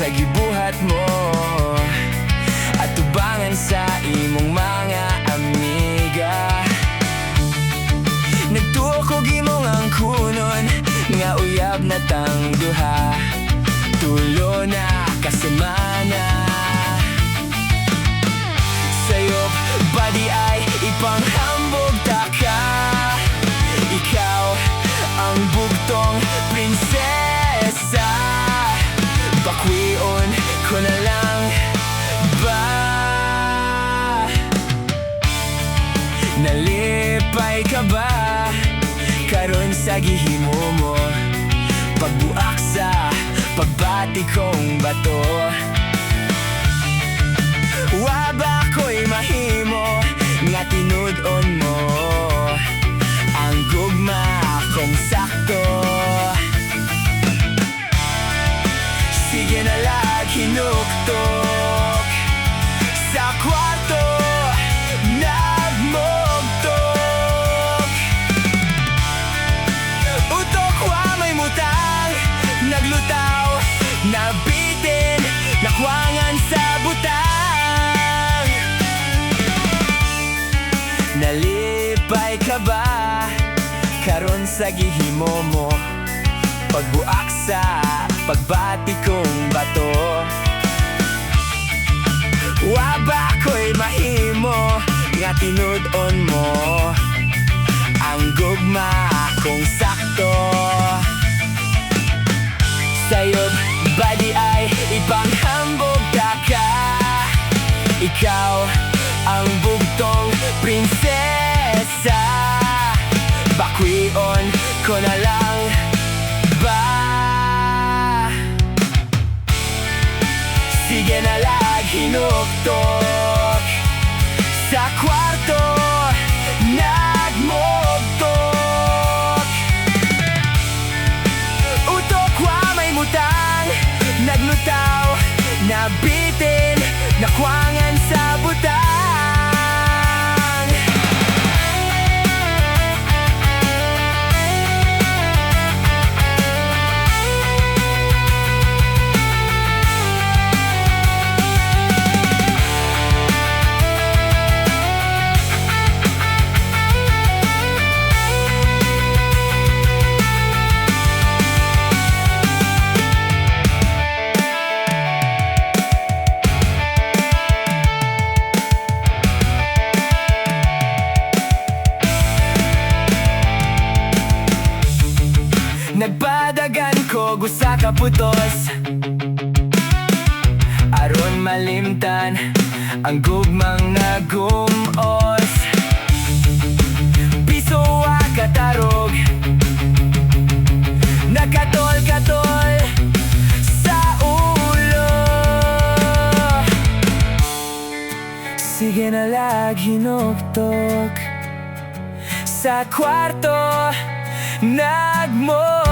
sa gibuhat mo, at tubangan sa imong mga amiga. Nagtuo ko gimong ang kunon nga uyab na tang duha, tulo na kasemana. Sa'yo ba di ay ipanghambog ta ka? Ikaw ang bugtong prinsesa, bakwion ko na lang ba? Nalipay ka ba karon sa gihimo mo? Pagbuak sa pagbati kong bato, wa ba ko'y mahimo nga tinud-on mo ang gugma kong sakto? Sige na lag hinuktok sa kwarto, nagmugtok. Utok wa may mutang, naglutaw, nabitin, nakwangan sa butang. Nalipay ka ba karon sa gihimo mo? Pagbuak sa pagbati kong bato, wa ba ko'y mahimo nga tinud-on mo ang gugma kong sakto? Sa'yo ba di ay ipanghambog ta ka? Ikaw ang bugtong prinsesa, bakwion ko na lang ba? Sige na lag hinuktok sa kwarto, nagmugtok. Utok wa may mutang, naglutaw, nabitin, nakwangan sa butang. Nagbadagan ko gusa ka putos, aron malimtan ang gugmang nagumos. Piso wa katarog, nakatol-katol sa ulo. Sige na lag hinuktok sa kwarto, nagmugtok.